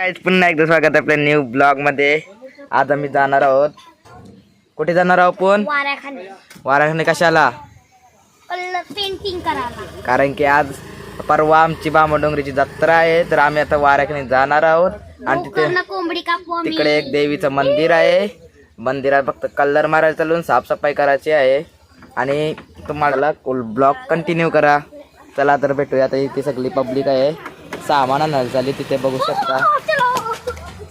काय पुन्हा एकदा स्वागत आपल्या न्यू ब्लॉग मध्ये. आज आम्ही जाणार आहोत. कुठे जाणार आहोत आपण? वाराखाने कशाला? पेंटिंग करायला. कारण की आज परवा आमची बामडोंगरीची जत्रा आहे, तर आम्ही आता वाराखाने जाणार आहोत. आणि तिकडे एक देवीचं मंदिर आहे. मंदिरात फक्त कलर मारायला चालून साफसफाई करायची आहे. आणि तुम्हाला ब्लॉग कंटिन्यू करा. चला तर भेटूया. आता इथे सगळी पब्लिक आहे, सामान आणायला झाली तिथे बघू शकता.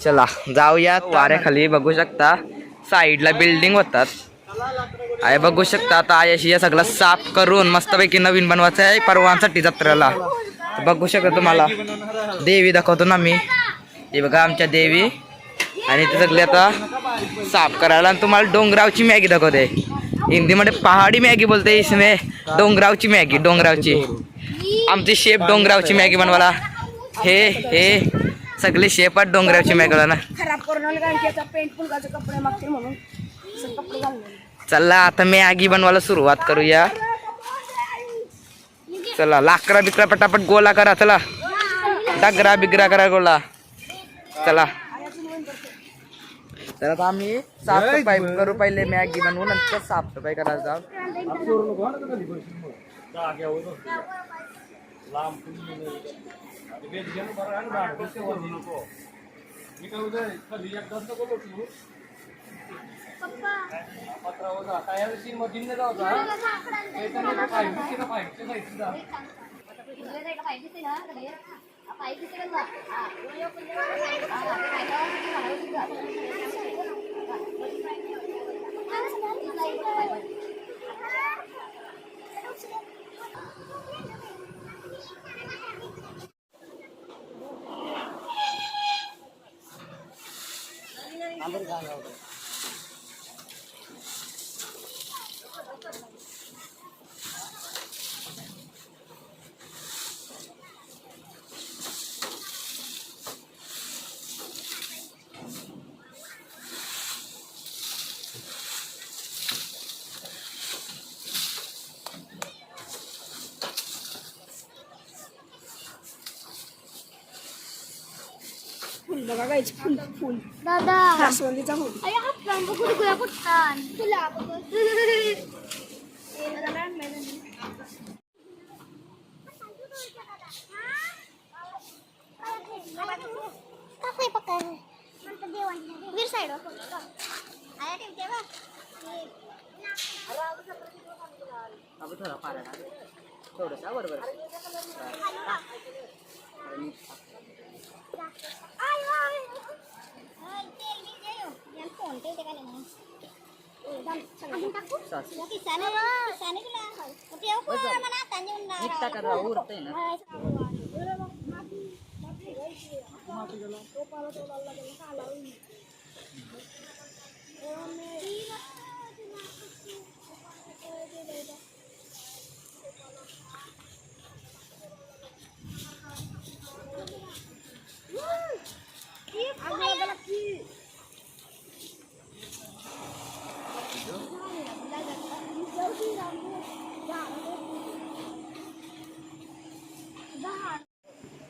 चला जाऊयात. वाऱ्याखाली बघू शकता साईडला बिल्डिंग होतात आहे, बघू शकता. आता आयाशी सगळं साफ करून मस्तपैकी नवीन बनवायचं आहे परवांसाठी जत्रेला. बघू शकता तुम्हाला देवी दाखवतो ना मी. हे बघा आमच्या देवी. आणि ते सगळे आता साफ करायला. आणि तुम्हाला डोंगरावची मॅगी दाखवते. हिंदीमध्ये पहाडी मॅगी बोलते, इसमें डोंगरावची मॅगी. डोंगरावची आमची शेप डोंगरावची मॅगी बनवायला. हे सगळे शेप आहेत डोंगरावची मॅगी ना. चला आता मॅगी बनवायला सुरुवात करूया. चला लाकडा बिकरा पटापट गोला करा. चला डगरा बिगरा करा गोला. चला तर आता आम्ही साफसफाई करू. पहिले मॅगी बनवू, नंतर साफसफाई करायला जाऊ. फुल बघा गायची. फुल दादा जास्वंदीचा फुल. अरे हा रंग कुठे कुठतान तुला वीर साइड आया ठेवते बा. अब थोडा फार थोडंसं बरोबर.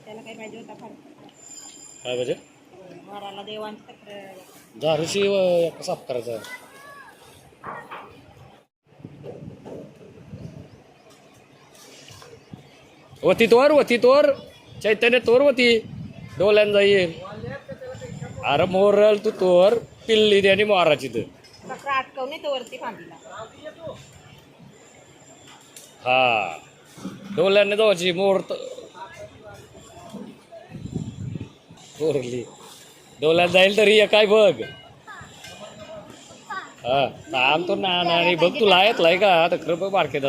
त्याला काय पाहिजे होता फार काय पाहिजे? वराला देवांची दारूशी साफ करायचा. वती तोर चैतन्य तोर वती डोल्यान जाईल. अरे मोरल तू तोर पिल्ली आणि मोराची तर अटकवणे तो वरती फांदीला. हा डोल्याने जायची मोर तोरली डोल्यात जाईल तरी काय बघ. हा थांब तो ना बघ तू लायत लाय का आता खरं बघ मार्केट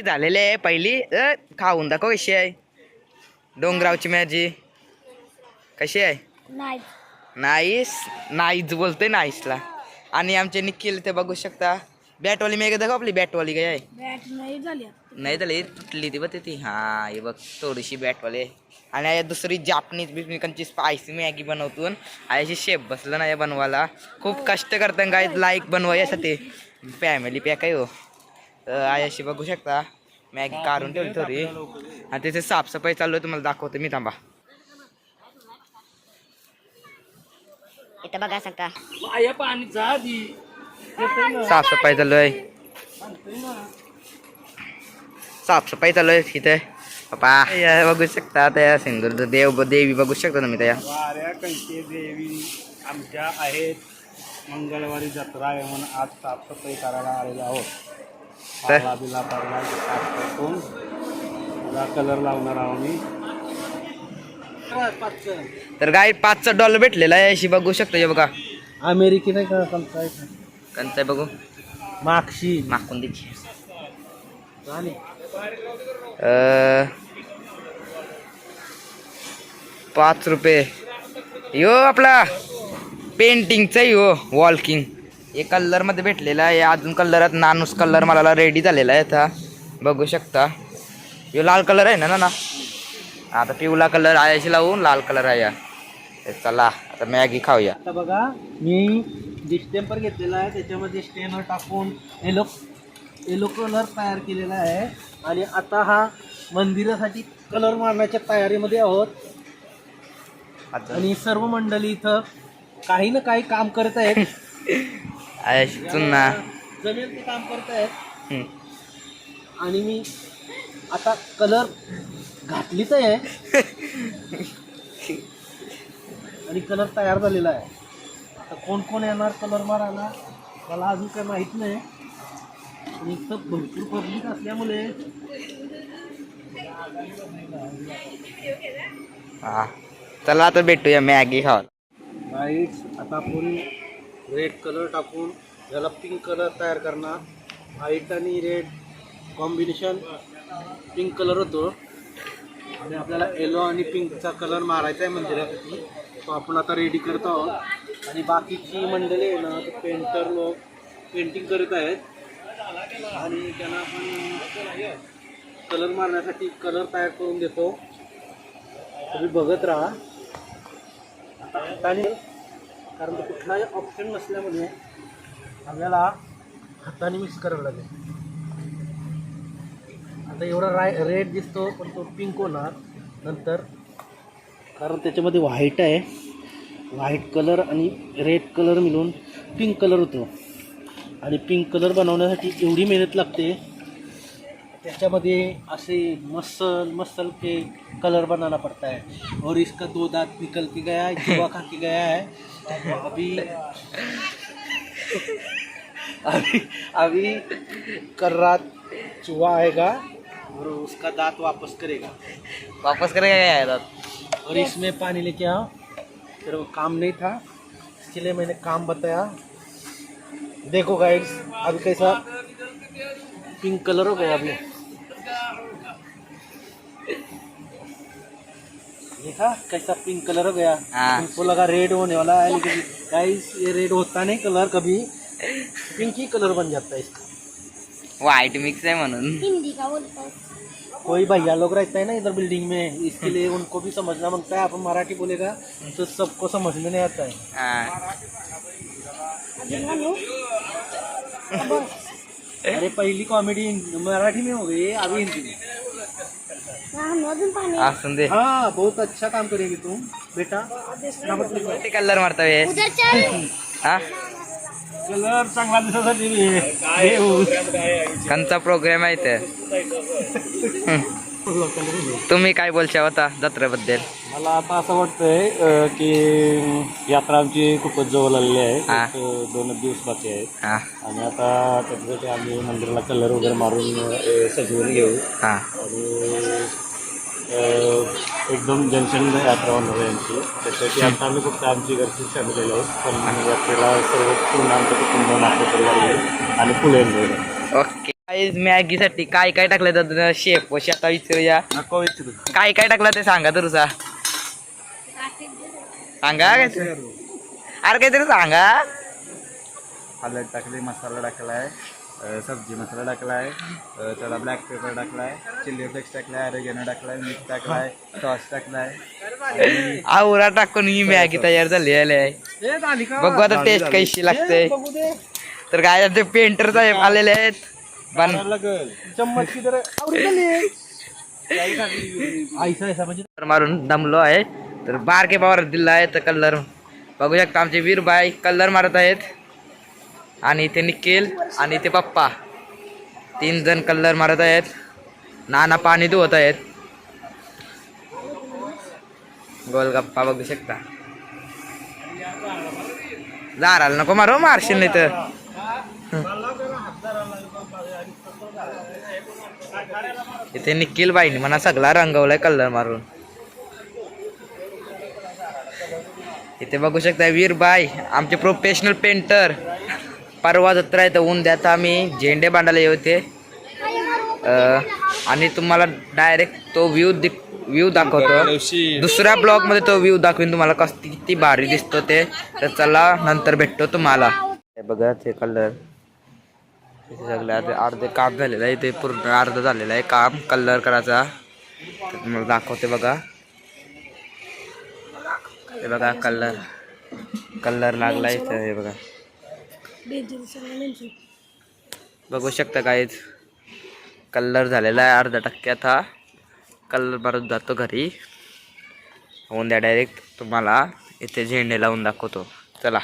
झालेले आहे. पहिली खाऊन दाखव कशी आहे डोंगरावची मॅजी. कशी आहे? नाईस नाईस बोलतोय नाईसला. आणि आमचे निखिल ते बघू शकता बॅटवाली मी एकदा आपली बॅटवाली काय आहे बॅट नाही झाली नाही झाली तुटली ती बघ ती हा हे बघ थोडीशी बॅटवाली आहे. आणि आहे दुसरी जापनीज बिस्मिकांची स्पायसी मॅगी बनवतून अशी शेप बसलं ना या बनवायला खूप कष्ट करतात काय लाईक बनवा यासाठी फॅमिली पॅक आहे हो. अशी बघू शकता मॅगी काढून ठेवली थोडी आणि त्याची साफसफाई चालू आहे तुम्हाला दाखवतो मी थांबा. इथं बघा सांगता माया पाणी जा आधी. साफसफाई चालू आहे साफसफाई चालू आहे इथे पप्पा या बघू शकता त्या सिंदूर देवी बघू शकता तुम्ही त्या वाऱ्या कैसे देवी आमच्या आहेत. मंगळवारी जत्रा आहे म्हणून आज साफसफाई करायला आलेलो आहोत. तर पाला बिला पडला साफ करून तुला कलर लावणार आहोत मी. तर गाई $5 भेटलेला आहे अशी बघू शकतो हे बघा अमेरिकी नाही का कंचाय कंच बघू मागशी मागून द्यायची आणि ₹5 यो आपला पेंटिंगचा यो वॉलकिंग हे कलर मध्ये भेटलेला आहे. अजून कलरात नानूस कलर मला रेडी झालेला आहे आता बघू शकता. यो लाल कलर आहे ना आता पिवळा कलर आहे लावून लाल कलर आहे. चला आता मॅगी खाऊया. आता बघा मी डिस्टेम्पर घेतलेला आहे त्याच्यामध्ये स्टेनर टाकून येलो कलर तयार केलेला आहे. आणि आता हा मंदिरासाठी कलर मारण्याच्या तयारीमध्ये आहोत. आणि सर्व मंडळी इथं काही ना काही काम करत आहेत. चुन्ना जमेल ते काम करत आहेत. आणि मी आता कलर घातलीच आहे आणि कलर तयार झालेला आहे. आता कोण कोण येणार कलर मारायला मला अजून काही माहीत नाही. आणि इथं भरपूर पब्लिक असल्यामुळे हा चला आता भेटूया मॅगी खावा. व्हाईट आता आपण रेड कलर टाकून याला पिंक कलर तयार करणार. व्हाईट आणि रेड कॉम्बिनेशन पिंक कलर होतो आणि आपल्याला येलो आणि पिंकचा कलर मारायचा आहे मंदिरासाठी. तो आपण आता रेडी करत आहोत. आणि बाकीची मंडळी आहे ना पेंटर लोक पेंटिंग करत आहेत आणि त्यांना आपण कलर मारण्यासाठी कलर तयार करून देतो. तुम्ही बघत राहा आता हाताने कारण कुठलाही ऑप्शन नसल्यामुळे आपल्याला हाताने मिक्स करावं लागेल. आता एवढा रेड दिसतो पण तो पिंक होणार नंतर कारण त्याच्यामध्ये व्हाईट आहे. व्हाईट कलर आणि रेड कलर मिळून पिंक कलर होतो. आणि पिंक कलर बनवण्यासाठी एवढी मेहनत लागते. त्याच्यामध्ये असे मसल के कलर बनाना पड़ता है और इसका 2 दांत निकल के गया है जुआ खा के गया है. अभी कल रात चूहा आएगा और उसका दांत वापस करेगा. वापस करेगा और इसमें पानी लेके आओ. फिर वो काम नहीं था इसके लिए मैंने काम बताया. देखो गाइस अभी कैसा पिंक कलर हो गया. अभी देखा कैसा पिंक कलर हो गया. हाँ. उनको लगा रेड होने वाला है लेकिन गाइस ये रेड होता नहीं कलर कभी पिंक ही कलर बन जाता है इसका. व्हाईट मिक्स आहे म्हणून हिंदी का बोलतात कोई भैया लोग रहते हैं ना इधर बिल्डिंग में इसके लिए उनको भी समझना मांगता है. अपन मराठी बोलेगा तो सबको समझ में नहीं आता है. हा. अजून म्हणू अरे पहली कॉमेडी मराठी में हो गई अभी हिंदी में. अजून पाणी असून दे हाँ बहुत अच्छा काम करेगी तुम बेटा. ते कलर मारता वेळेस उद्या चल हा कलर चांगला दिसण्यासाठी कंचा प्रोग्राम आहे ते. तुम्ही काय बोलशा होता जत्रेबद्दल. मला आता असं वाटतंय की यात्रा आमची खूपच जवळ आलेली आहे. हा. 2 दिवस बाकी आहेत. हा आणि आता त्याच्यासाठी आम्ही मंदिराला कलर वगैरे मारून सजवून घेऊ. हा आणि एकदम जंक्शन यात्रा होणार आहे आमची. त्यासाठी आता आम्ही फक्त आमची घरची फॅमिली आहोत. पण यात्रेला सर्व पूर्ण आमचं कुटुंब नाते परिवार येईल आणि फुले येईल. ओके मॅगी साठी काय काय टाकलं तर शेफ वशी आता विचारूया काय काय टाकलं ते सांगा तुझा सांगा काय अरे काहीतरी सांगा. हळद टाकली मसाला टाकला आहे सब्जी मसाला टाकलाय, थोडा ब्लॅक पेपर टाकलाय, चिल्ली फ्लेक्स टाकलाय, अरेगेनो टाकलाय, मीठ टाकलाय, सॉस टाकलाय. आवरा टाकून ही मॅगी तयार झाली आहे. बघू आता टेस्ट कशी लागते. तर काय ते पेंटर साहेब आलेले आहेत. चम्मच की तर मारून दमलो आहे. तर बारके पावर दिला आहे. तर कलर बघू शकता आमचे वीरबाई कलर मारत आहेत. आणि इथे निखिल आणि इथे पप्पा 3 जण कलर मारत आहेत. नाना पाणी धुवत आहेत. गोलगप्पा बघू शकता. जाराला नको मारो, मारशील नाही तर. इथे निखिल बाईनी म्हणा सगळा रंगवलाय कलर मारून. इथे बघू शकता वीरबाई आमचे प्रोफेशनल पेंटर. परवा जत्रा आहे तर उद्यात आम्ही झेंडे बांधायला होते. आणि तुम्हाला डायरेक्ट तो व्ह्यू दाखवतो. दुसऱ्या ब्लॉग मध्ये तो व्ह्यू दाखवीन तुम्हाला किती भारी दिसतो ते. तर चला नंतर भेटतो तुम्हाला. बघा ते कलर सगळे अर्धे काम झालेलं आहे. ते पूर्ण अर्ध झालेलं आहे काम कलर करायचा. तर तुम्हाला दाखवते बघा. हे बघा कलर लागला इथं. हे बघा बघू शकता काय कलर झालेला आहे. अर्धा टक्क्यात हा कलर मारून जातो घरी. उद्या डायरेक्ट तुम्हाला इथे झेंडे लावून दाखवतो. चला.